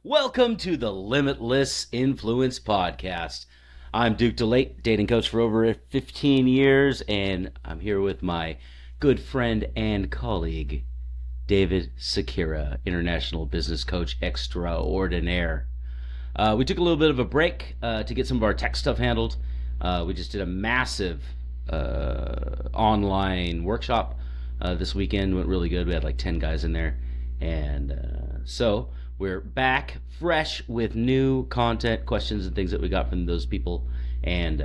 Welcome to the Limitless Influence Podcast. I'm Duke DeLate, dating coach for over 15 years, and I'm here with my good friend and colleague, David Sakira, international business coach extraordinaire. We took a little bit of a break to get some of our tech stuff handled. We just did a massive online workshop this weekend. Went really good. We had like 10 guys in there. And so we're back fresh with new content, questions, and things that we got from those people. And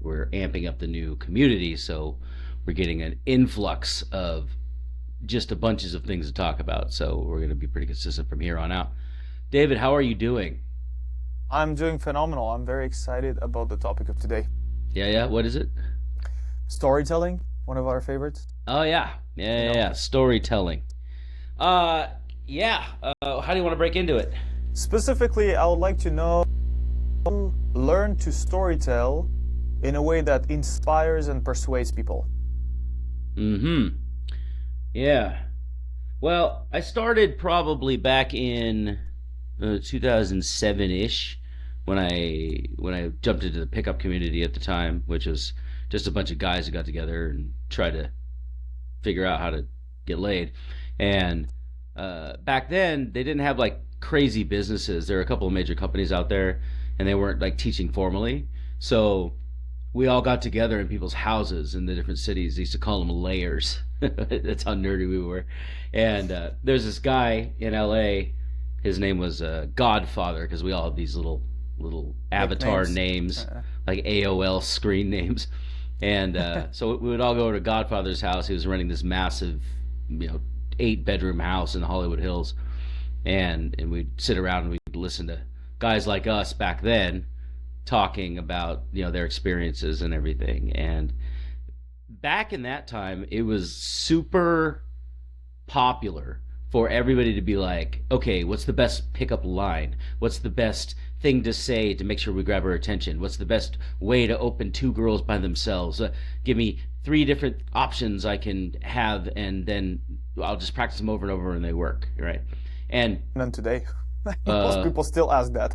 we're amping up the new community. So we're getting an influx of just a bunches of things to talk about. So we're going to be pretty consistent from here on out. David, how are you doing? I'm doing phenomenal. I'm very excited about the topic of today. Yeah. What is it? Storytelling, one of our favorites. Oh, yeah. Yeah. Storytelling. How do you want to break into it? Specifically, I would like to know how to learn to storytell in a way that inspires and persuades people. Yeah. Well, I started probably back in 2007-ish when I jumped into the pickup community at the time, which was just a bunch of guys who got together and tried to figure out how to get laid. And back then, they didn't have like crazy businesses. There were a couple of major companies out there, and they weren't like teaching formally. So we all got together in people's houses in the different cities. They used to call them layers. That's how nerdy we were. And there's this guy in LA. His name was Godfather, because we all had these little avatar names, like AOL screen names. And so we would all go to Godfather's house. He was renting this massive, 8-bedroom house in the Hollywood Hills. And we'd sit around and we'd listen to guys like us back then talking about, their experiences and everything. And back in that time, it was super popular for everybody to be like, okay, what's the best pickup line? What's the best thing to say to make sure we grab her attention? What's the best way to open two girls by themselves? Give me 3 different options I can have, and then I'll just practice them over and over, and they work, right? And then today, most people still ask that.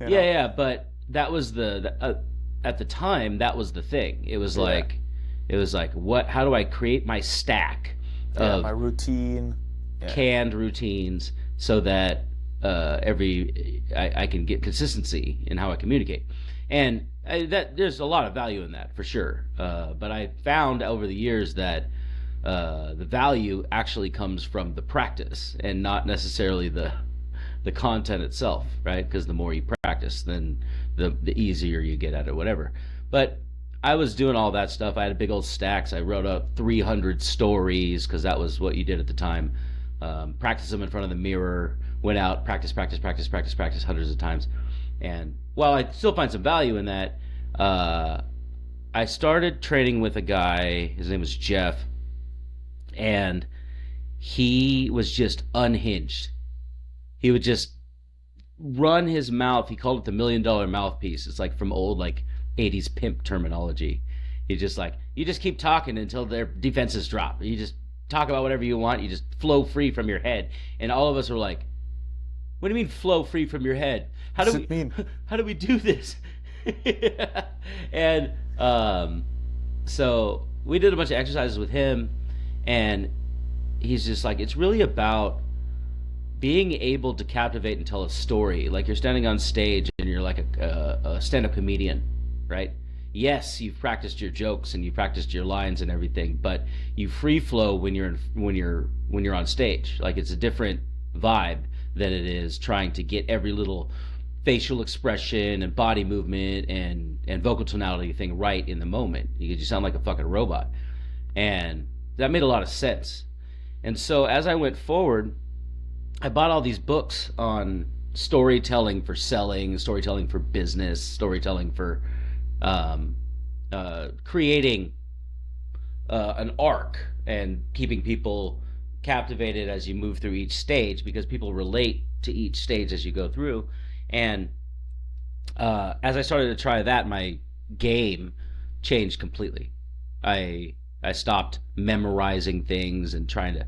Yeah, but that was at the time, that was the thing. It was like, how do I create my stack of my routine, canned routines so that I can get consistency in how I communicate. And there's a lot of value in that for sure. But I found over the years that the value actually comes from the practice and not necessarily the content itself, right? Because the more you practice, then the easier you get at it, whatever. But I was doing all that stuff. I had a big old stacks. I wrote up 300 stories because that was what you did at the time. Practice them in front of the mirror. Went out, practice hundreds of times. And while I still find some value in that, I started training with a guy. His name was Jeff, and he was just unhinged. He would just run his mouth. He called it the $1 million mouthpiece. It's like from old 80s pimp terminology. You just keep talking until their defenses drop. You just talk about whatever you want. You just flow free from your head. And all of us were like, what do you mean flow free from your head? How do we do this? And so we did a bunch of exercises with him, and he's just like, it's really about being able to captivate and tell a story. Like you're standing on stage and you're like a stand-up comedian, right? Yes, you've practiced your jokes and you practiced your lines and everything, but you free flow when you're on stage. Like it's a different vibe than it is trying to get every little facial expression and body movement and vocal tonality thing right in the moment. You sound like a fucking robot. And that made a lot of sense. And so as I went forward, I bought all these books on storytelling for selling, storytelling for business, storytelling for creating an arc and keeping people captivated as you move through each stage, because people relate to each stage as you go through. And as I started to try that, my game changed completely. I stopped memorizing things and trying to,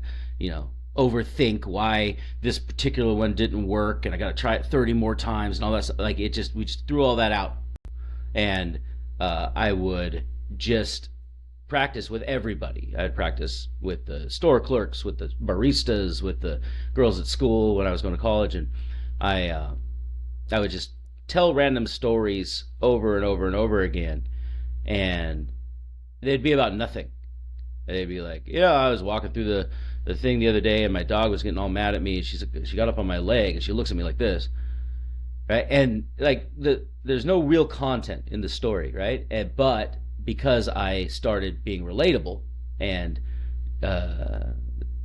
overthink why this particular one didn't work, and I got to try it 30 more times and all that stuff. Like we just threw all that out, and I would just practice with everybody. I'd practice with the store clerks, with the baristas, with the girls at school when I was going to college, and I I would just tell random stories over and over and over again, and they'd be about nothing. They'd be like, yeah, I was walking through the thing the other day, and my dog was getting all mad at me. And she got up on my leg, and she looks at me like this, right? And like there's no real content in the story, right? But because I started being relatable, and uh,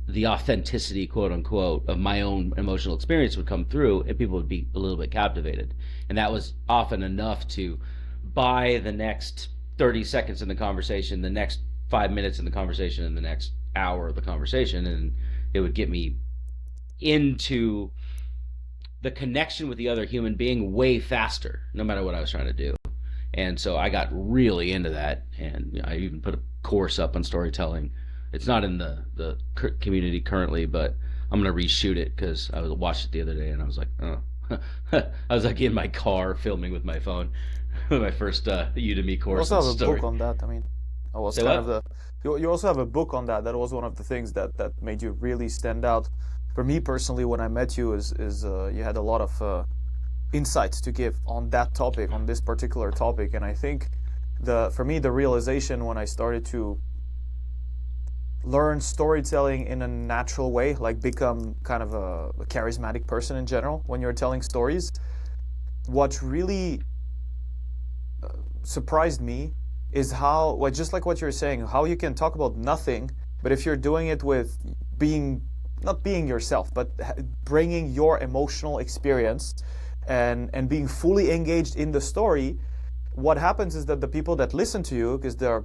the authenticity, quote unquote, of my own emotional experience would come through, and people would be a little bit captivated, and that was often enough to buy the next 30 seconds in the conversation, the next 5 minutes in the conversation, and the next hour of the conversation, and it would get me into the connection with the other human being way faster, no matter what I was trying to do. And so I got really into that, and I even put a course up on storytelling. It's not in the community currently, but I'm gonna reshoot it because I watched it the other day, and I was like, oh. I was like in my car filming with my phone, my first Udemy You course also on have a story. book on that. I mean, I was Say kind what? of the. You also have a book on that. That was one of the things that made you really stand out. For me personally, when I met you, is you had a lot of insights to give on that topic, on this particular topic, and I think the for me the realization when I started to learn storytelling in a natural way, like become kind of a charismatic person in general when you're telling stories, what really surprised me is how, well, just like what you're saying, how you can talk about nothing, but if you're doing it with being, not being yourself, but bringing your emotional experience and being fully engaged in the story, what happens is that the people that listen to you, because they're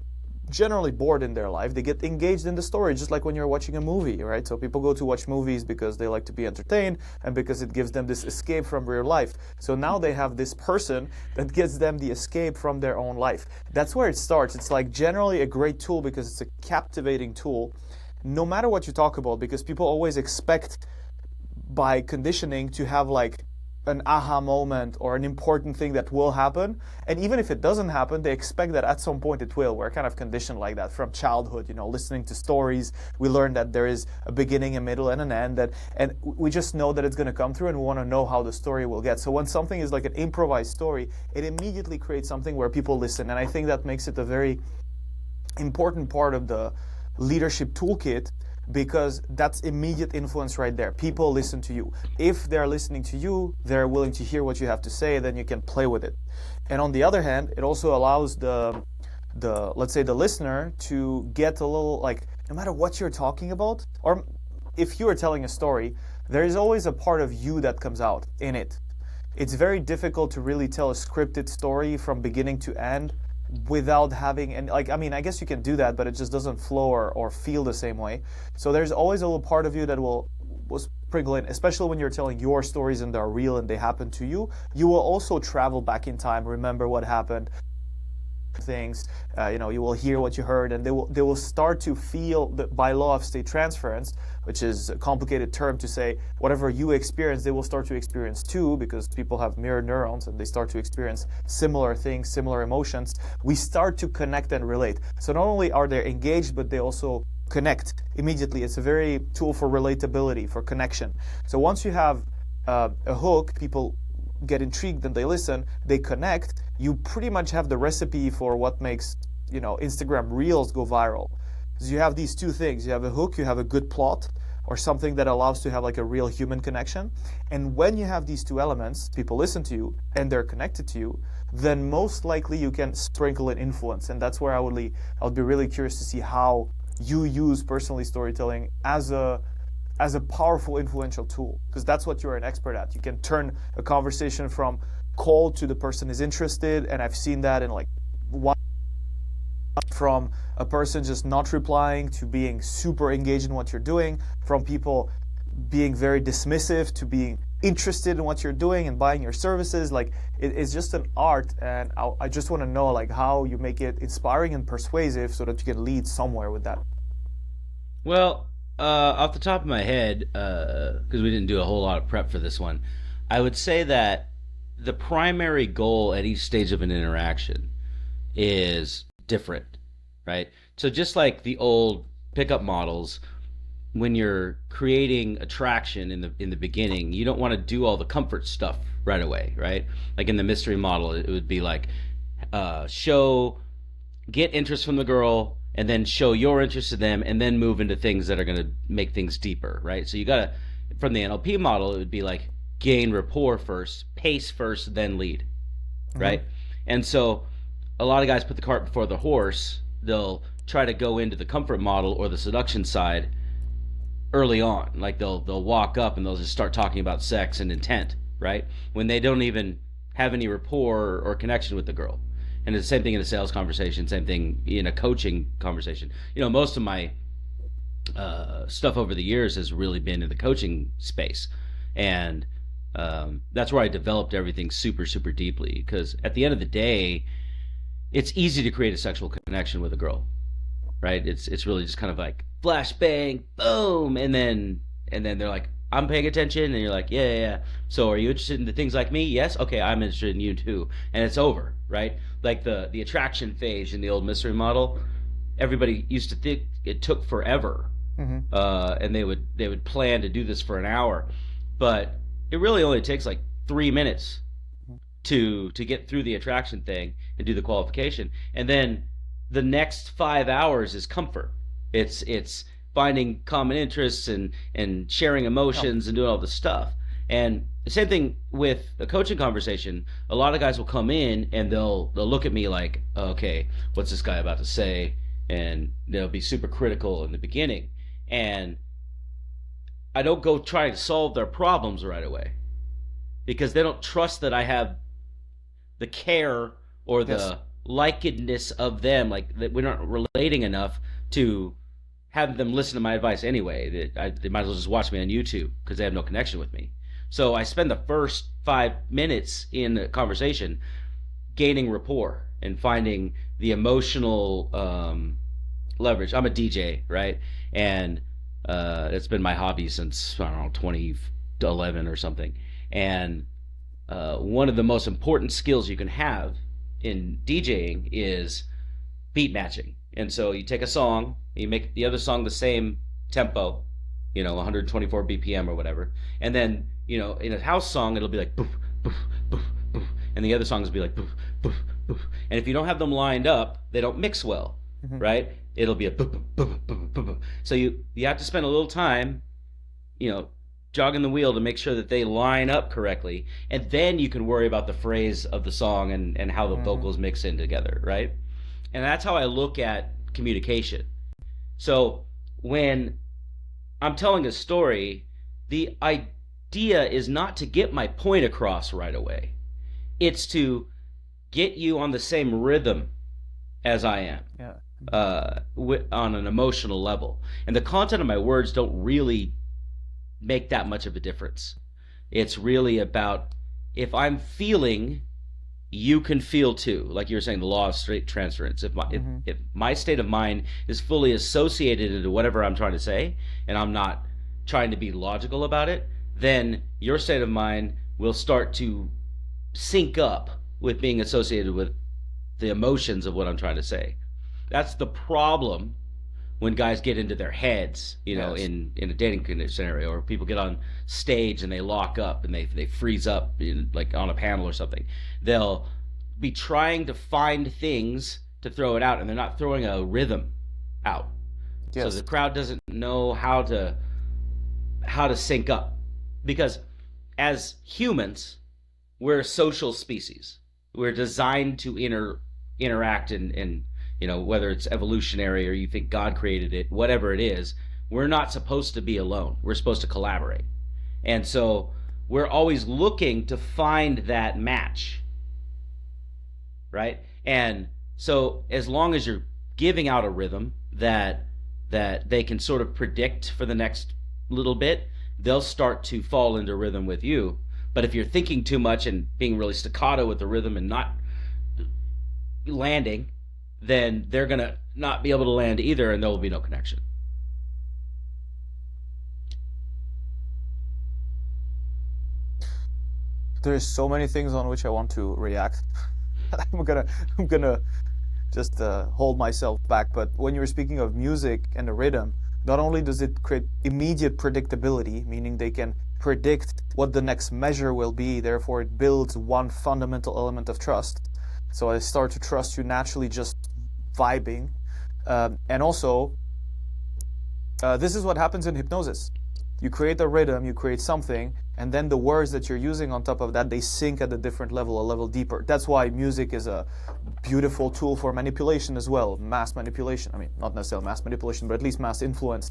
generally bored in their life, they get engaged in the story, just like when you're watching a movie, right? So people go to watch movies because they like to be entertained and because it gives them this escape from real life. So now they have this person that gives them the escape from their own life. That's where it starts. It's like generally a great tool because it's a captivating tool, no matter what you talk about, because people always expect by conditioning to have like an aha moment or an important thing that will happen. And even if it doesn't happen, they expect that at some point it will. We're kind of conditioned like that from childhood, listening to stories. We learn that there is a beginning, a middle, and an end, and we just know that it's going to come through, and we want to know how the story will get. So when something is like an improvised story, it immediately creates something where people listen. And I think that makes it a very important part of the leadership toolkit, because that's immediate influence right there. People listen to you. If they're listening to you, they're willing to hear what you have to say, then you can play with it. And on the other hand, it also allows the let's say the listener to get a little, like, no matter what you're talking about, or if you are telling a story, there is always a part of you that comes out in it. It's very difficult to really tell a scripted story from beginning to end without having, and like, I mean, I guess you can do that, but it just doesn't flow or feel the same way. So there's always a little part of you that will sprinkle in, especially when you're telling your stories and they're real and they happen to you. You will also travel back in time, remember what happened, things, you will hear what you heard, and they will start to feel that by law of state transference, which is a complicated term to say whatever you experience, they will start to experience too, because people have mirror neurons and they start to experience similar things, similar emotions. We start to connect and relate. So not only are they engaged, but they also connect immediately. It's a very tool for relatability, for connection. So once you have a hook, people get intrigued and they listen, they connect, you pretty much have the recipe for what makes, Instagram Reels go viral. So you have these two things. You have a hook, you have a good plot, or something that allows to have like a real human connection. And when you have these two elements, people listen to you and they're connected to you, then most likely you can sprinkle in influence. And that's where I would be really curious to see how you use personally storytelling as a powerful, influential tool, because that's what you're an expert at. You can turn a conversation from cold to the person is interested, and I've seen that in like one, from a person just not replying to being super engaged in what you're doing, from people being very dismissive to being interested in what you're doing and buying your services. Like, it's just an art, and I just want to know like how you make it inspiring and persuasive so that you can lead somewhere with that. Well, Off the top of my head, because we didn't do a whole lot of prep for this one, I would say that the primary goal at each stage of an interaction is different, right? So just like the old pickup models, when you're creating attraction in the beginning, you don't want to do all the comfort stuff right away, right? Like in the mystery model, it would be like show get interest from the girl and then show your interest in them and then move into things that are going to make things deeper, right? So you got to from the NLP model, it would be like gain rapport first, pace first, then lead, right? And so a lot of guys put the cart before the horse. They'll try to go into the comfort model or the seduction side early on. Like they'll walk up and they'll just start talking about sex and intent, right? When they don't even have any rapport or connection with the girl. And it's the same thing in a sales conversation, same thing in a coaching conversation. Most of my stuff over the years has really been in the coaching space. And that's where I developed everything super, super deeply. Because at the end of the day, it's easy to create a sexual connection with a girl, right? It's really just kind of like flash bang, boom, and then they're like, I'm paying attention, and you're like, yeah. So are you interested in the things like me? Yes. Okay, I'm interested in you too, and it's over, right? Like the attraction phase in the old mystery model, everybody used to think it took forever, and they would plan to do this for an hour, but it really only takes like 3 minutes to get through the attraction thing and do the qualification, and then the next 5 hours is comfort. It's finding common interests and sharing emotions and doing all this stuff. And the same thing with a coaching conversation. A lot of guys will come in and they'll look at me like, okay, what's this guy about to say? And they'll be super critical in the beginning. And I don't go try to solve their problems right away because they don't trust that I have the care or the likedness of them, like that we're not relating enough to have them listen to my advice anyway. They might as well just watch me on YouTube because they have no connection with me. So I spend the first 5 minutes in the conversation gaining rapport and finding the emotional leverage. I'm a DJ, right? And it's been my hobby since, I don't know, 2011 or something. And one of the most important skills you can have in DJing is beat matching. And so you take a song, you make the other song the same tempo, 124 BPM or whatever. And then, in a house song, it'll be like boof, boof, boof, boof. And the other songs will be like boof, boof, boof. And if you don't have them lined up, they don't mix well, right? It'll be a boof, boof, boof, boof, boof. So you have to spend a little time, jogging the wheel to make sure that they line up correctly. And then you can worry about the phrase of the song and how the vocals mix in together, right? And that's how I look at communication. So when I'm telling a story, the idea is not to get my point across right away. It's to get you on the same rhythm as I am, on an emotional level. And the content of my words don't really make that much of a difference. It's really about, if I'm feeling, you can feel too. Like you were saying, the law of straight transference. If my state of mind is fully associated into whatever I'm trying to say, and I'm not trying to be logical about it, then your state of mind will start to sync up with being associated with the emotions of what I'm trying to say. That's the problem when guys get into their heads, in a dating scenario, or people get on stage and they lock up and they freeze up, like on a panel or something. They'll be trying to find things to throw it out, and they're not throwing a rhythm out. So the crowd doesn't know how to sync up, because as humans, we're a social species. We're designed to interact and whether it's evolutionary or you think God created it, whatever it is, we're not supposed to be alone. We're supposed to collaborate. And so we're always looking to find that match, right? And so as long as you're giving out a rhythm that they can sort of predict for the next little bit, they'll start to fall into rhythm with you. But if you're thinking too much and being really staccato with the rhythm and not landing, then they're going to not be able to land either, and there will be no connection. There's so many things on which I want to react. I'm gonna just hold myself back. But when you're speaking of music and the rhythm, not only does it create immediate predictability, meaning they can predict what the next measure will be, therefore it builds one fundamental element of trust. So I start to trust you naturally just vibing. And also, this is what happens in hypnosis. You create a rhythm, you create something, and then the words that you're using on top of that, they sync at a different level, a level deeper. That's why music is a beautiful tool for manipulation as well, mass manipulation. I mean, not necessarily mass manipulation, but at least mass influence,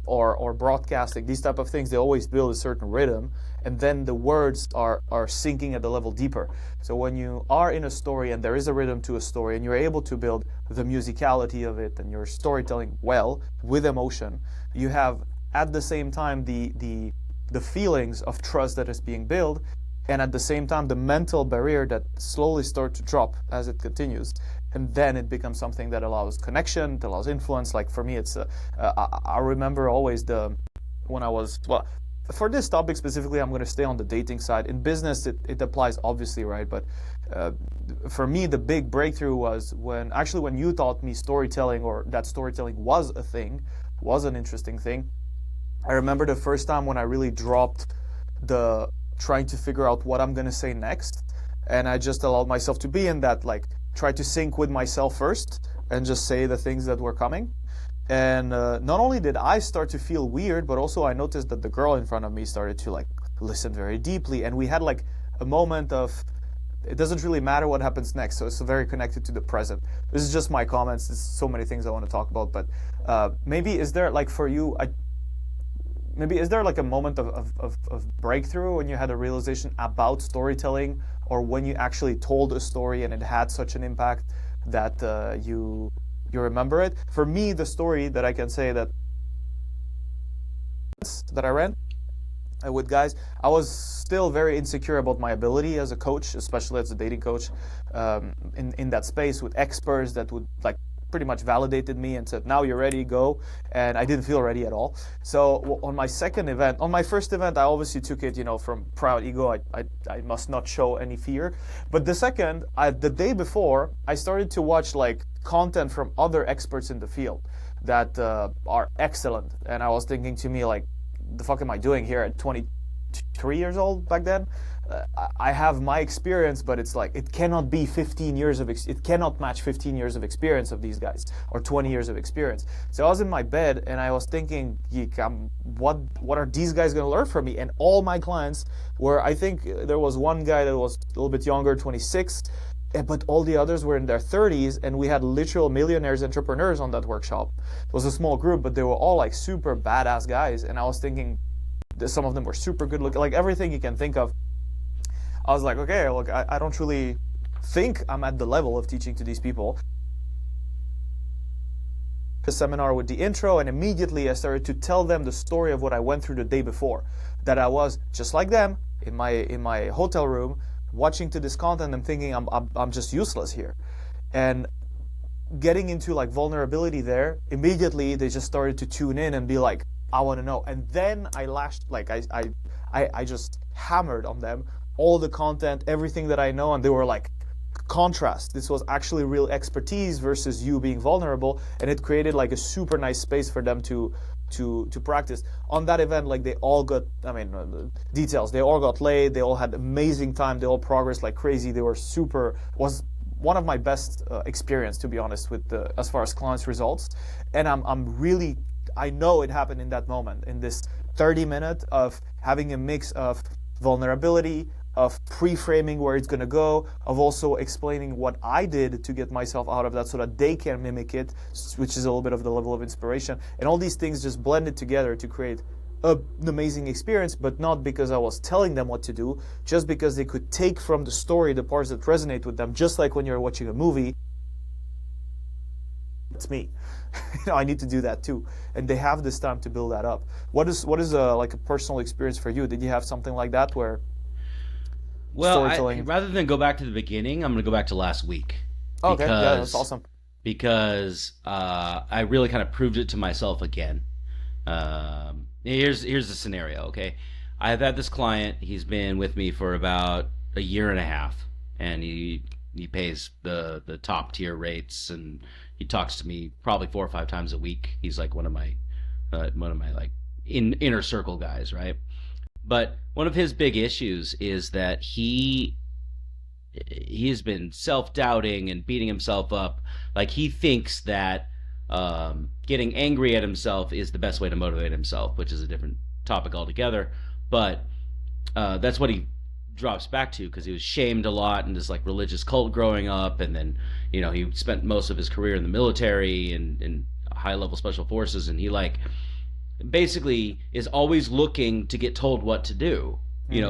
or broadcasting. These type of things, they always build a certain rhythm, and then the words are syncing at the level deeper. So when you are in a story and there is a rhythm to a story, and you're able to build the musicality of it and your storytelling well with emotion, you have at the same time the feelings of trust that is being built, and at the same time the mental barrier that slowly starts to drop as it continues, and then it becomes something that allows connection, that allows influence. Like for me, it's I remember always when I was, well, for this topic specifically, I'm going to stay on the dating side. In business, it applies obviously, right? But for me, the big breakthrough was when you taught me storytelling, or that storytelling was a thing, was an interesting thing. I remember the first time when I really dropped the trying to figure out what I'm going to say next, and I just allowed myself to be in that, like, try to sync with myself first and just say the things that were coming. And not only did I start to feel weird, but also I noticed that the girl in front of me started to, like, listen very deeply, and we had like a moment of, it doesn't really matter what happens next, so it's very connected to the present. This is just my comments. There's so many things I want to talk about, but maybe is there, like, for you, maybe is there like a moment of breakthrough when you had a realization about storytelling, or when you actually told a story and it had such an impact that you remember it? For me, the story that I can say that I ran with guys, I was still very insecure about my ability as a coach, especially as a dating coach, in that space with experts that would, like, pretty much validated me and said, now you're ready, go. And I didn't feel ready at all. So on my second event, on my first event, I obviously took it, from proud ego. I must not show any fear. But the second, the day before, I started to watch, like, content from other experts in the field that are excellent. And I was thinking to me, like, the fuck am I doing here at 23 years old back then? I have my experience, but it's like, it cannot be 15 years of, it cannot match 15 years of experience of these guys, or 20 years of experience. So I was in my bed and I was thinking, what are these guys going to learn from me? And all my clients were, I think there was one guy that was a little bit younger, 26, but all the others were in their 30s, and we had literal millionaires, entrepreneurs on that workshop. It was a small group, but they were all like super badass guys. And I was thinking, some of them were super good looking, like everything you can think of. I was like, okay, look, I don't really think I'm at the level of teaching to these people. The seminar with the intro, and immediately I started to tell them the story of what I went through the day before. That I was just like them in my hotel room, watching to this content and thinking I'm just useless here. And getting into, like, vulnerability there, immediately they just started to tune in and be like, I want to know. And then I lashed, like, I just hammered on them all the content, everything that I know, and they were like, contrast. This was actually real expertise versus you being vulnerable, and it created like a super nice space for them to practice. On that event, like, they all got, details, they all got laid, they all had amazing time, they all progressed like crazy. They were was one of my best experience, to be honest, with as far as clients results. And I know it happened in that moment, in this 30-minute of having a mix of vulnerability, of pre-framing where it's going to go, of also explaining what I did to get myself out of that so that they can mimic it, which is a little bit of the level of inspiration. And all these things just blended together to create an amazing experience, but not because I was telling them what to do, just because they could take from the story the parts that resonate with them, just like when you're watching a movie. It's me. I need to do that too. And they have this time to build that up. What is like a personal experience for you? Did you have something like that where... Well, rather than go back to the beginning, I'm going to go back to last week. Okay, yeah, that's awesome. Because I really kind of proved it to myself again. Here's the scenario, okay? I've had this client. He's been with me for about a year and a half, and he pays the top tier rates, and he talks to me probably 4 or 5 times a week. He's like one of my like inner circle guys, right? But one of his big issues is that he's been self-doubting and beating himself up. Like he thinks that getting angry at himself is the best way to motivate himself, which is a different topic altogether. But that's what he drops back to because he was shamed a lot in this like religious cult growing up, and then he spent most of his career in the military and in high level special forces, and he like basically is always looking to get told what to do,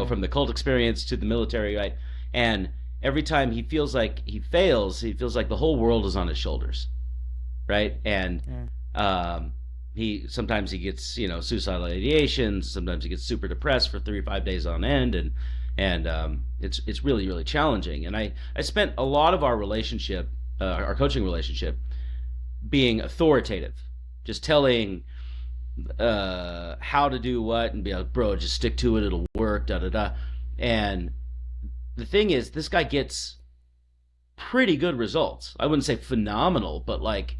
from the cult experience to the military, right? And every time he feels like he fails, he feels like the whole world is on his shoulders, right? And he sometimes he gets suicidal ideation, sometimes he gets super depressed for 3 or 5 days on end, and it's really really challenging. And I spent a lot of our relationship, our coaching relationship, being authoritative, just telling how to do what, and be like, bro, just stick to it, it'll work, da da da. And the thing is, this guy gets pretty good results. I wouldn't say phenomenal, but like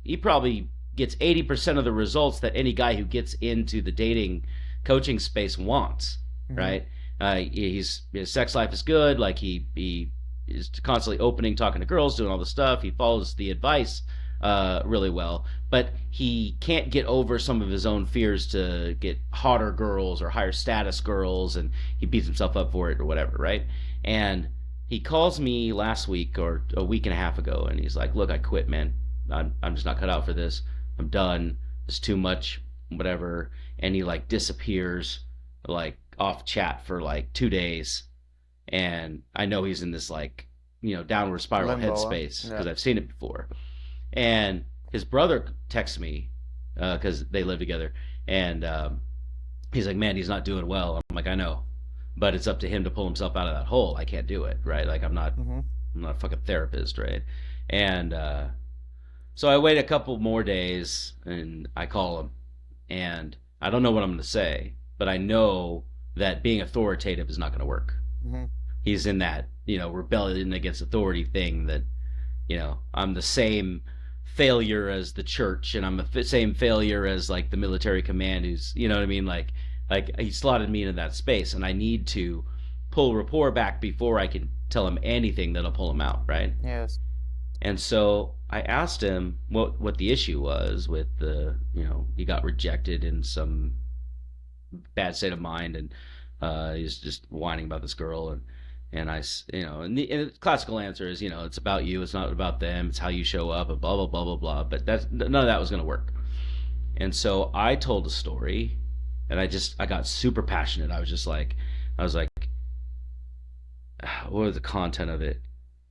he probably gets 80% of the results that any guy who gets into the dating coaching space wants, right? His sex life is good. Like he is constantly opening, talking to girls, doing all the stuff. He follows the advice really well, but he can't get over some of his own fears to get hotter girls or higher status girls, and he beats himself up for it or whatever, right? And he calls me last week or a week and a half ago, and he's like, look, I quit, man. I'm just not cut out for this. I'm done. It's too much, whatever. And he like disappears, like off chat for like 2 days. And I know he's in this like, downward spiral Limbo, headspace because yeah. I've seen it before. And his brother texts me because they live together, and he's like, man, he's not doing well. I'm like, I know, but it's up to him to pull himself out of that hole. I can't do it, right? Like I'm not a fucking therapist, right? And so I wait a couple more days, and I call him, and I don't know what I'm going to say, but I know that being authoritative is not going to work. He's in that rebellion against authority thing that I'm the same failure as the church, and I'm the same failure as like the military command, who's what I mean, like he slotted me into that space, and I need to pull rapport back before I can tell him anything that'll pull him out, right? Yes. And so I asked him what the issue was with the he got rejected in some bad state of mind, and he's just whining about this girl, and I, and the classical answer is, it's about you, it's not about them, it's how you show up, and blah, blah, blah, blah, blah. But none of that was going to work. And so I told a story, and I got super passionate. I was like, what was the content of it?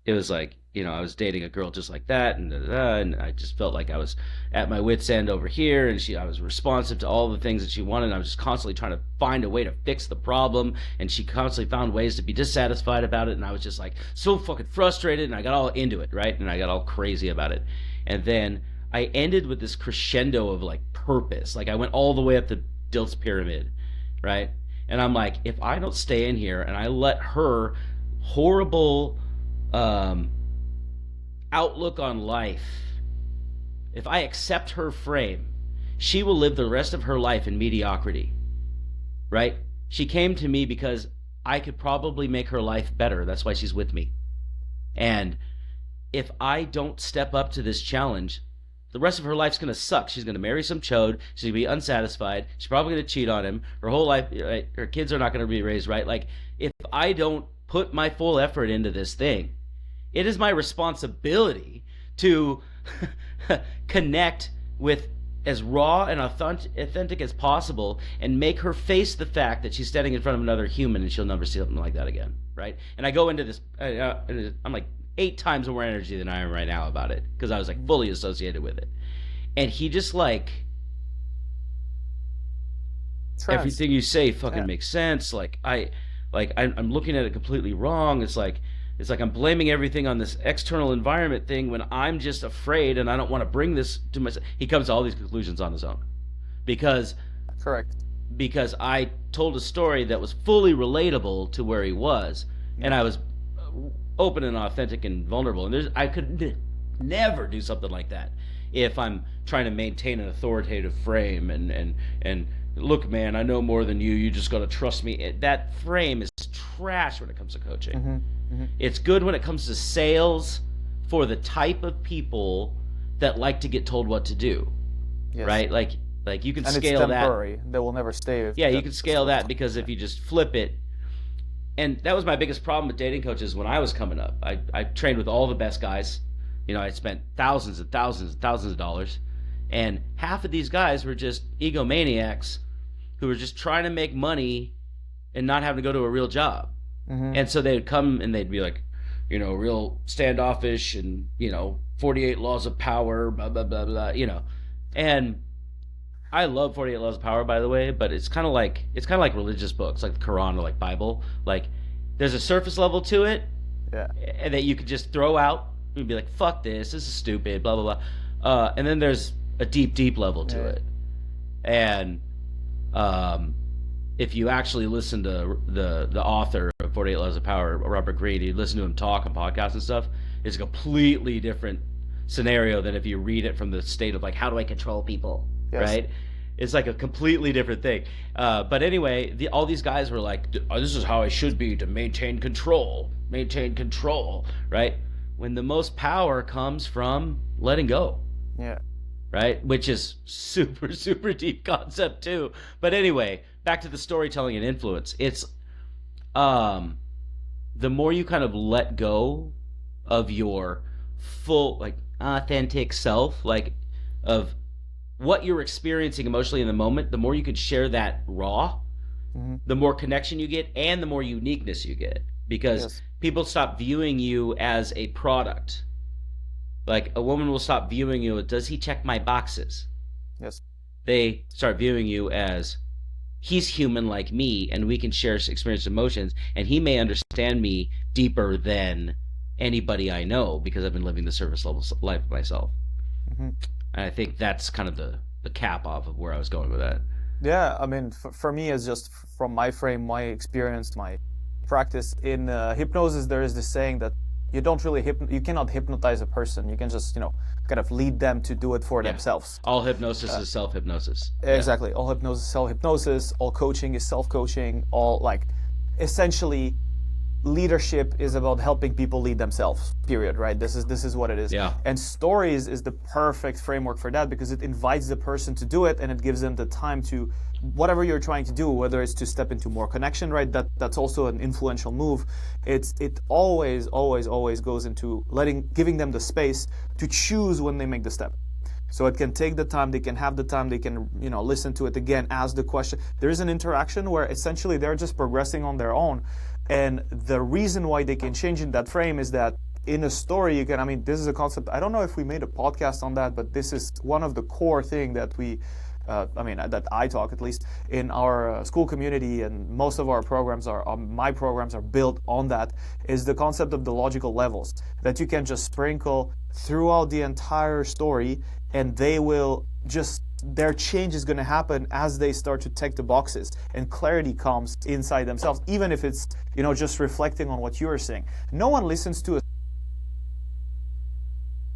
It was like, I was dating a girl just like that, and I just felt like I was at my wit's end over here, and I was responsive to all the things that she wanted, and I was just constantly trying to find a way to fix the problem, and she constantly found ways to be dissatisfied about it, and I was just like so fucking frustrated, and I got all into it, right? And I got all crazy about it. And then I ended with this crescendo of like purpose. Like I went all the way up the Dilt's pyramid, right? And I'm like, if I don't stay in here and I let her horrible outlook on life, if I accept her frame, she will live the rest of her life in mediocrity, right? She came to me because I could probably make her life better. That's why she's with me. And if I don't step up to this challenge, the rest of her life's going to suck. She's going to marry some chode. She's going to be unsatisfied. She's probably going to cheat on him. Her whole life, right? Her kids are not going to be raised right. Like, if I don't put my full effort into this thing, it is my responsibility to connect with as raw and authentic as possible and make her face the fact that she's standing in front of another human and she'll never see something like that again, right? And I go into this, I'm like 8 times more energy than I am right now about it because I was like fully associated with it. And he just like, everything you say fucking makes sense. I'm looking at it completely wrong. It's like I'm blaming everything on this external environment thing when I'm just afraid and I don't want to bring this to myself. He comes to all these conclusions on his own because correct. because I told a story that was fully relatable to where he was, and I was open and authentic and vulnerable. And I could never do something like that if I'm trying to maintain an authoritative frame and look, man, I know more than you. You just got to trust me. That frame is trash when it comes to coaching. It's good when it comes to sales for the type of people that like to get told what to do, right? Like you can and scale it's temporary. They will never stay. Yeah, you can scale that because if you just flip it, and that was my biggest problem with dating coaches when I was coming up. I trained with all the best guys. You know, I spent thousands and thousands and thousands of dollars, and half of these guys were just egomaniacs who were just trying to make money and not having to go to a real job. And so they'd come and they'd be like, you know, real standoffish and, you know, 48 laws of power, blah, blah, blah, blah, you know. And I love 48 Laws of Power, by the way, but it's kind of like religious books, like the Quran or like Bible. Like, there's a surface level to it, and that you could just throw out and be like, "Fuck this! This is stupid." Blah blah blah. And then there's a deep, deep level to it. And if you actually listen to the author of 48 Laws of Power, Robert Greene, you listen to him talk on podcasts and stuff, it's a completely different scenario than if you read it from the state of like, how do I control people? Right? It's like a completely different thing. But anyway, all these guys were like, this is how I should be to maintain control, right? When the most power comes from letting go. Right? Which is super, super deep concept too. But anyway, back to the storytelling and influence. It's the more you kind of let go of your full, like, authentic self, like, of what you're experiencing emotionally in the moment, the more you can share that raw, the more connection you get and the more uniqueness you get. Because people stop viewing you as a product. Like, a woman will stop viewing you as, does he check my boxes? They start viewing you as, he's human like me, and we can share experience emotions, and he may understand me deeper than anybody I know because I've been living the surface level life myself. And I think that's kind of the cap off of where I was going with that. Yeah, I mean, for me, it's just from my frame, my experience, my practice in hypnosis. There is this saying that you don't really you cannot hypnotize a person. You can just, you know, kind of lead them to do it for themselves. All hypnosis is self-hypnosis. Exactly. All hypnosis is self-hypnosis. All coaching is self-coaching. All, like, essentially, leadership is about helping people lead themselves, period, right? This is what it is. And stories is the perfect framework for that because it invites the person to do it and it gives them the time to, whatever you're trying to do, whether it's to step into more connection, right? That's also an influential move. It always goes into giving them the space to choose when they make the step. So it can take the time, they can have the time, they can, you know, listen to it again, ask the question. There is an interaction where essentially they're just progressing on their own. And the reason why they can change in that frame is that in a story, you can, I mean, this is a concept, I don't know if we made a podcast on that, but this is one of the core thing that we, that I talk at least in our school community, and most of our programs my programs are built on that, is the concept of the logical levels, that you can just sprinkle throughout the entire story and they will just, their change is going to happen as they start to tick the boxes and clarity comes inside themselves, even if it's, you know, just reflecting on what you're saying. No one listens to a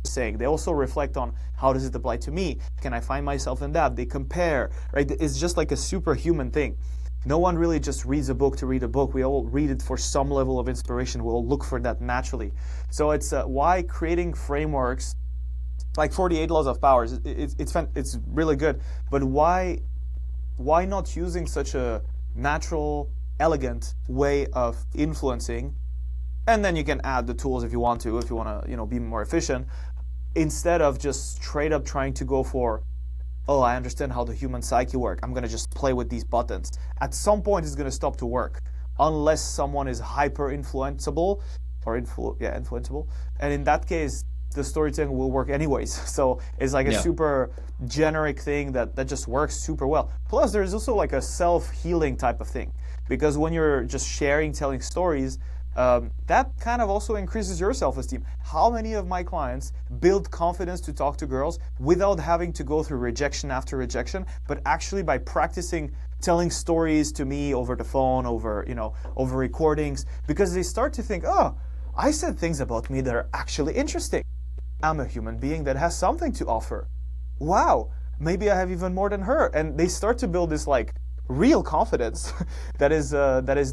saying. They also reflect on, how does it apply to me? Can I find myself in that? They compare, right? It's just like a superhuman thing. No one really just reads a book to read a book. We all read it for some level of inspiration. We'll look for that naturally. So it's why creating frameworks like 48 Laws of Power, it's really good, but why not using such a natural, elegant way of influencing, and then you can add the tools if you want to, you know, be more efficient, instead of just straight up trying to go for, oh, I understand how the human psyche works, I'm gonna just play with these buttons. At some point, it's gonna stop to work, unless someone is hyper influenceable, influenceable, and in that case, the storytelling will work anyways. So it's like a super generic thing that just works super well. Plus, there's also like a self-healing type of thing, because when you're just telling stories, that kind of also increases your self-esteem. How many of my clients build confidence to talk to girls without having to go through rejection after rejection, but actually by practicing telling stories to me over the phone, over recordings, because they start to think, oh, I said things about me that are actually interesting. I'm a human being that has something to offer. Wow, maybe I have even more than her. And they start to build this like real confidence that is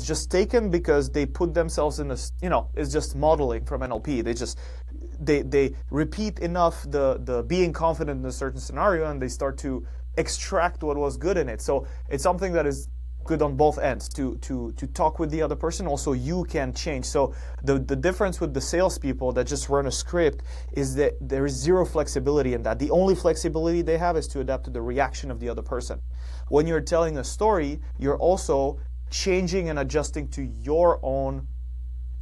just taken because they put themselves in this, is just modeling from NLP. They repeat enough the being confident in a certain scenario, and they start to extract what was good in it. So it's something that is good on both ends to talk with the other person. Also, you can change. So the difference with the salespeople that just run a script is that there is zero flexibility in that. The only flexibility they have is to adapt to the reaction of the other person. When you're telling a story, you're also changing and adjusting to your own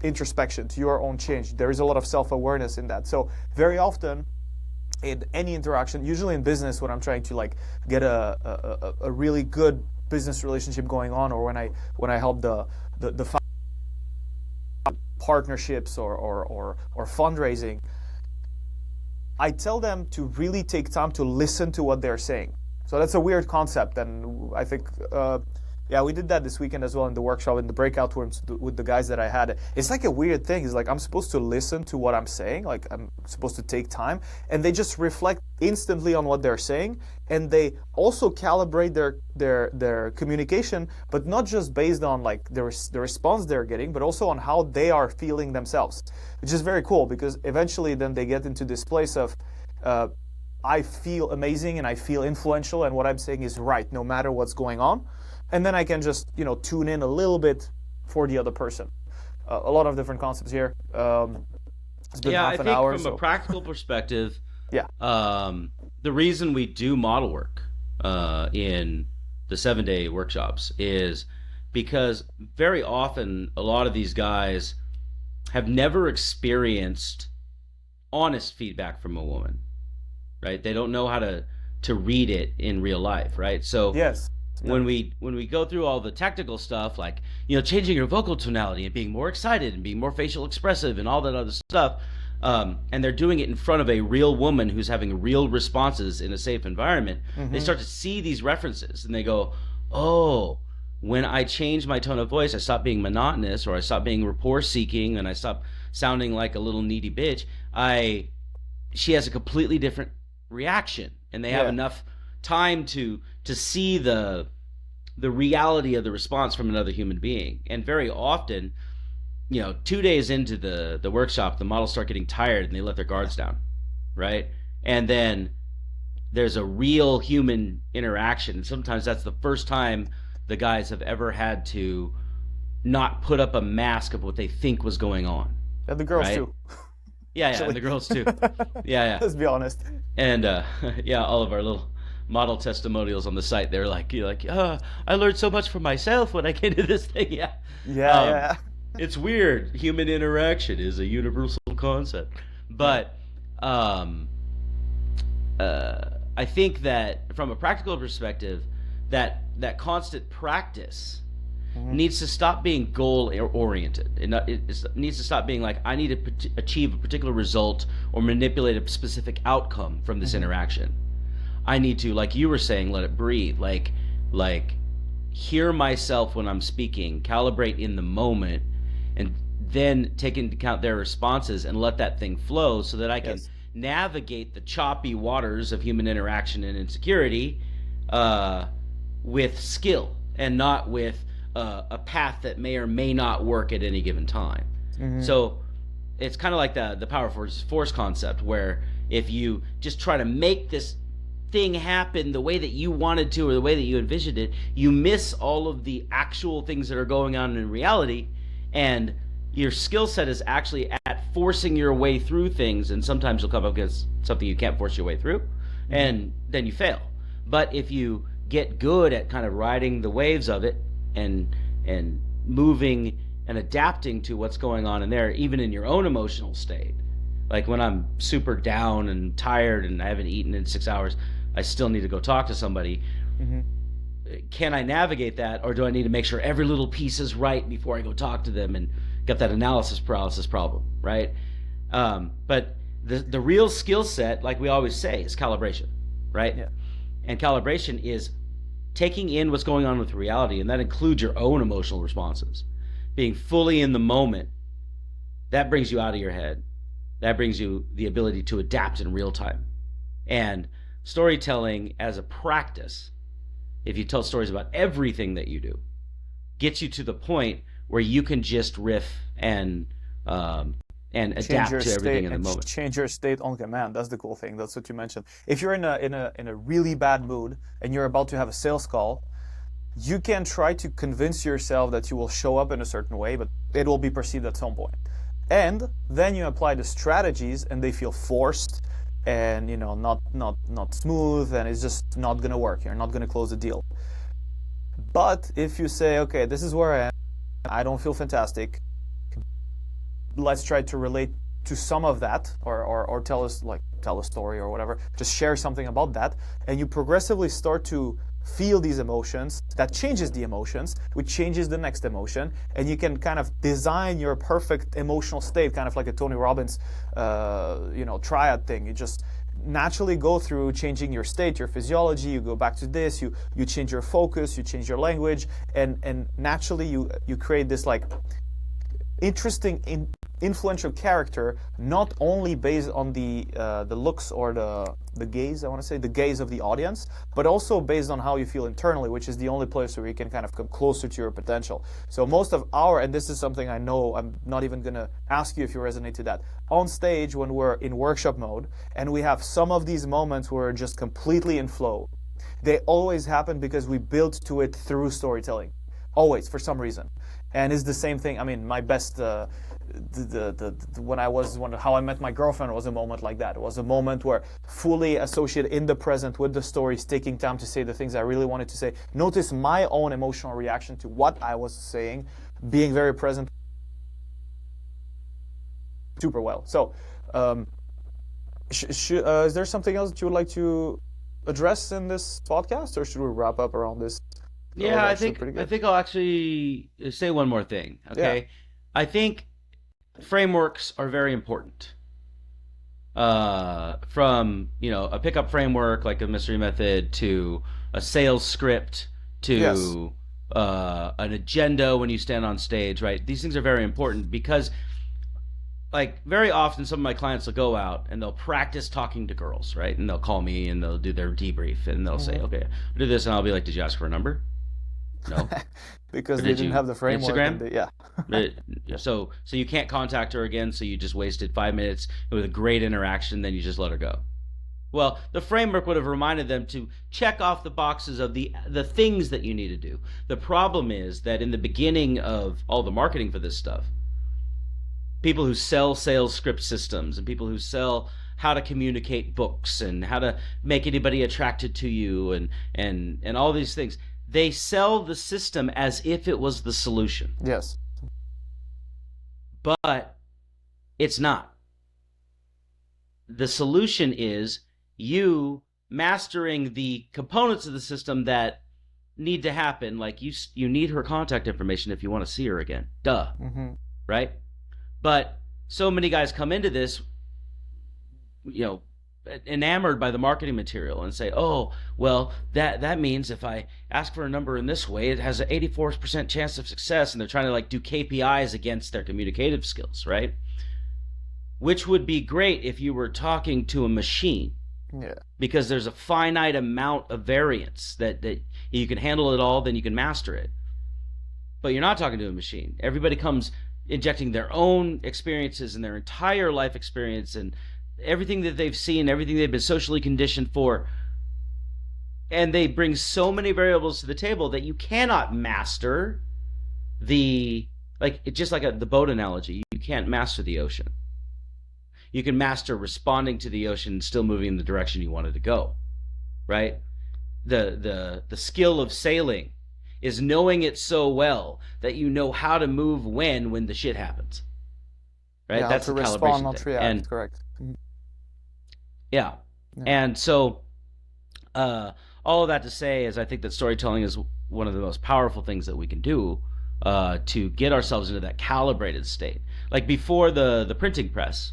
introspection, to your own change. There is a lot of self-awareness in that. So very often in any interaction, usually in business, when I'm trying to like get a really good business relationship going on, or when I help the partnerships or fundraising, I tell them to really take time to listen to what they're saying. So that's a weird concept, and I think we did that this weekend as well in the workshop, in the breakout rooms with the guys that I had. It's like a weird thing. It's like I'm supposed to listen to what I'm saying, like I'm supposed to take time, and they just reflect instantly on what they're saying, and they also calibrate their communication, but not just based on like the response they're getting, but also on how they are feeling themselves, which is very cool, because eventually then they get into this place of I feel amazing and I feel influential, and what I'm saying is right no matter what's going on. And then I can just, tune in a little bit for the other person. A lot of different concepts here. It's been half an hour. I think from a practical perspective, yeah. The reason we do model work in the 7-day workshops is because very often a lot of these guys have never experienced honest feedback from a woman, right? They don't know how to read it in real life, right? So yes. When we go through all the technical stuff, like changing your vocal tonality and being more excited and being more facial expressive and all that other stuff, and they're doing it in front of a real woman who's having real responses in a safe environment, they start to see these references and they go, oh, when I change my tone of voice, I stop being monotonous, or I stop being rapport seeking, and I stop sounding like a little needy bitch. She has a completely different reaction, and they have enough time to see the reality of the response from another human being. And very often, 2 days into the workshop, the models start getting tired and they let their guards down, right? And then there's a real human interaction. And sometimes that's the first time the guys have ever had to not put up a mask of what they think was going on. And the girls right? too. Yeah, and the girls too. Yeah. Let's be honest. And all of our little model testimonials on the site, they're like, I learned so much for myself when I came to this thing. Yeah. It's weird. Human interaction is a universal concept, but I think that from a practical perspective, that constant practice needs to stop being goal oriented. It needs to stop being like, I need to achieve a particular result or manipulate a specific outcome from this interaction. I need to, like you were saying, let it breathe. Like hear myself when I'm speaking, calibrate in the moment, and then take into account their responses and let that thing flow so that I can navigate the choppy waters of human interaction and insecurity with skill, and not with a path that may or may not work at any given time. So it's kind of like the power force concept, where if you just try to make this thing happen the way that you wanted to or the way that you envisioned it, you miss all of the actual things that are going on in reality, and your skill set is actually at forcing your way through things, and sometimes you'll come up against something you can't force your way through, and then you fail. But if you get good at kind of riding the waves of it and moving and adapting to what's going on in there, even in your own emotional state, like when I'm super down and tired and I haven't eaten in 6 hours, I still need to go talk to somebody. Can I navigate that, or do I need to make sure every little piece is right before I go talk to them and get that analysis paralysis problem, right? But the real skill set, like we always say, is calibration, right? And calibration is taking in what's going on with reality, and that includes your own emotional responses, being fully in the moment, that brings you out of your head. That brings you the ability to adapt in real time. And storytelling as a practice, if you tell stories about everything that you do, gets you to the point where you can just riff and adapt to everything in the moment. Change your state on command. That's the cool thing. That's what you mentioned. If you're in a really bad mood and you're about to have a sales call, you can try to convince yourself that you will show up in a certain way, but it will be perceived at some point. And then you apply the strategies, and they feel forced and not smooth, and it's just not gonna work. You're not gonna close the deal. But if you say, okay, this is where I am, I don't feel fantastic. Let's try to relate to some of that, or tell a story or whatever. Just share something about that, and you progressively start to feel these emotions. That changes the emotions, which changes the next emotion, and you can kind of design your perfect emotional state, kind of like a Tony Robbins, triad thing. You just naturally go through changing your state, your physiology. You go back to this. You change your focus. You change your language, and naturally you create this like interesting, influential character, not only based on the looks or the gaze, I want to say, the gaze of the audience, but also based on how you feel internally, which is the only place where you can kind of come closer to your potential. So most of and this is something I know, I'm not even going to ask you if you resonate to that, on stage when we're in workshop mode and we have some of these moments where we're just completely in flow, they always happen because we built to it through storytelling. Always, for some reason. And it's the same thing. I mean, my best, how I met my girlfriend was a moment like that. It was a moment where fully associated in the present with the stories, taking time to say the things I really wanted to say. Notice my own emotional reaction to what I was saying, being very present super well. So, is there something else that you would like to address in this podcast, or should we wrap up around this? Yeah, I think I'll actually say one more thing. Okay, yeah. I think frameworks are very important. From a pickup framework like a mystery method to a sales script to yes. An agenda when you stand on stage, right? These things are very important because, like, very often some of my clients will go out and they'll practice talking to girls, right? And they'll call me and they'll do their debrief and they'll say, okay, I'll do this, and I'll be like, did you ask for a number? No. Because they didn't have the framework. Yeah. So you can't contact her again, so you just wasted 5 minutes with a great interaction, then you just let her go. Well, the framework would have reminded them to check off the boxes of the things that you need to do. The problem is that in the beginning of all the marketing for this stuff, people who sell sales script systems and people who sell how to communicate books and how to make anybody attracted to you and all these things, they sell the system as if it was the solution. Yes. But it's not. The solution is you mastering the components of the system that need to happen. Like you need her contact information if you want to see her again. Duh. Mm-hmm. Right? But so many guys come into this, enamored by the marketing material and say, oh, well, that means if I ask for a number in this way, it has an 84% chance of success, and they're trying to do KPIs against their communicative skills, right? Which would be great if you were talking to a machine. Yeah. Because there's a finite amount of variance that you can handle it all, then you can master it. But you're not talking to a machine. Everybody comes injecting their own experiences and their entire life experience and everything that they've seen, everything they've been socially conditioned for, and they bring so many variables to the table that you cannot master the boat analogy. You can't master the ocean. You can master responding to the ocean and still moving in the direction you wanted to go, right? The skill of sailing is knowing it so well that you know how to move when the shit happens, right? Yeah, that's to the respond, calibration not thing. react. And correct. Yeah. And so all of that to say is I think that storytelling is one of the most powerful things that we can do to get ourselves into that calibrated state. Like before the printing press,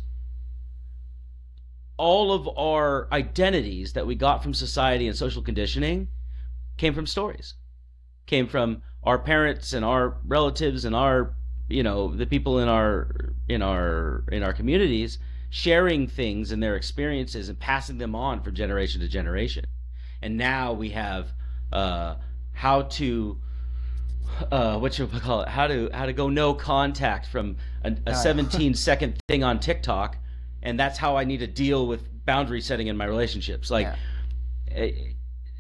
all of our identities that we got from society and social conditioning came from stories, came from our parents and our relatives and our, the people in our communities sharing things and their experiences and passing them on from generation to generation. And now we have how to what you call it, how to go no contact from a Yeah, 17-second thing on TikTok, and that's how I need to deal with boundary setting in my relationships. Like, yeah, eh,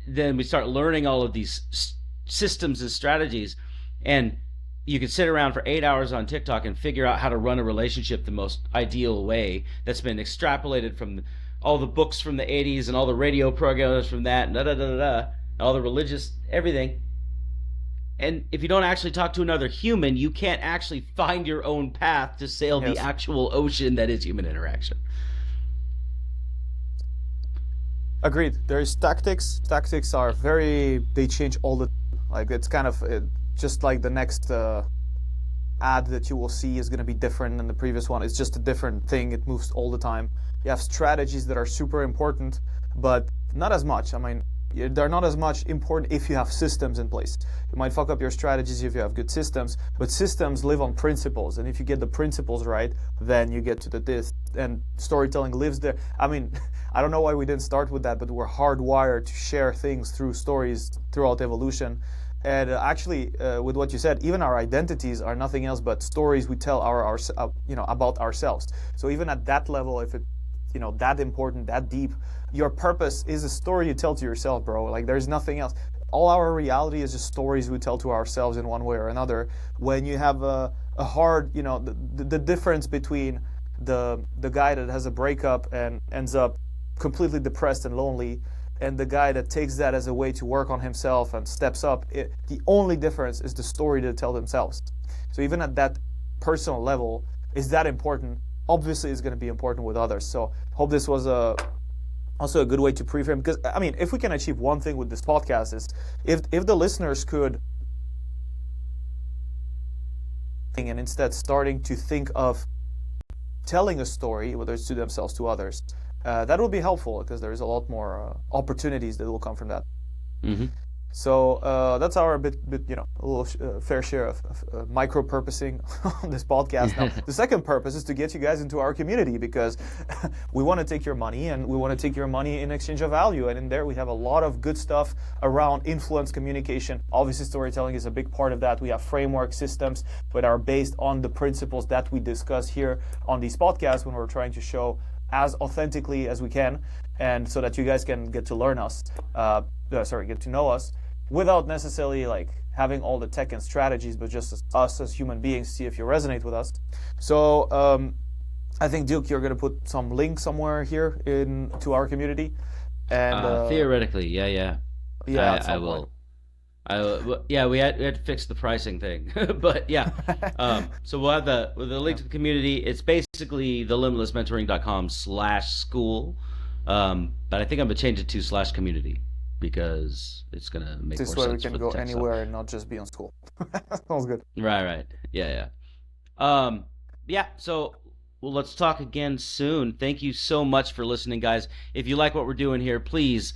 then we start learning all of these systems and strategies, and you can sit around for 8 hours on TikTok and figure out how to run a relationship the most ideal way that's been extrapolated from all the books from the 80s and all the radio programs from that, and da da da da, all the religious everything. And if you don't actually talk to another human, you can't actually find your own path to sail the yes. actual ocean that is human interaction. Agreed. There's tactics. Tactics are they change all the like it's kind of just like the next ad that you will see is going to be different than the previous one. It's just a different thing. It moves all the time. You have strategies that are super important, but not as much. I mean, they're not as much important if you have systems in place. You might fuck up your strategies if you have good systems, but systems live on principles, and if you get the principles right, then you get to the this. And storytelling lives there. I mean, I don't know why we didn't start with that, but we're hardwired to share things through stories throughout evolution. And actually, with what you said, even our identities are nothing else but stories we tell about ourselves. So even at that level, if it that important, that deep, your purpose is a story you tell to yourself, bro. Like there's nothing else. All our reality is just stories we tell to ourselves in one way or another. When you have a hard, the difference between the guy that has a breakup and ends up completely depressed and lonely, and the guy that takes that as a way to work on himself and steps up, the only difference is the story they tell themselves. So even at that personal level, is that important? Obviously, it's going to be important with others. So hope this was also a good way to preframe. Because I mean, if we can achieve one thing with this podcast is if the listeners could, and instead starting to think of telling a story, whether it's to themselves, to others, that will be helpful because there's a lot more opportunities that will come from that. Mm-hmm. So that's our a little fair share of micro-purposing on this podcast. Now, the second purpose is to get you guys into our community because we want to take your money and we want to take your money in exchange of value. And in there, we have a lot of good stuff around influence communication. Obviously, storytelling is a big part of that. We have framework systems that are based on the principles that we discuss here on these podcasts when we're trying to show as authentically as we can, and so that you guys can get to learn us, get to know us, without necessarily like having all the tech and strategies, but just us as human beings, see if you resonate with us. So I think, Duke, you're going to put some link somewhere here to our community, and Theoretically, yeah. I will. Yeah, we had to fix the pricing thing, but yeah. So we'll have the link to the community. It's basically the limitlessmentoring.com/school, but I think I'm gonna change it to /community because it's gonna make this more way sense. we can go anywhere and not just be on school. Sounds good. Right. Yeah. Yeah. So. Well, let's talk again soon. Thank you so much for listening, guys. If you like what we're doing here, please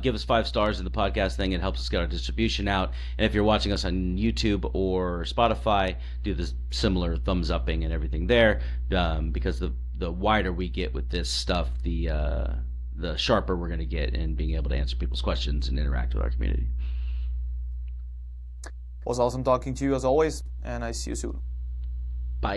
give us 5 stars in the podcast thing. It helps us get our distribution out. And if you're watching us on YouTube or Spotify, do the similar thumbs upping and everything there, because the wider we get with this stuff, the sharper we're going to get in being able to answer people's questions and interact with our community. It was awesome talking to you as always, and I see you soon. Bye.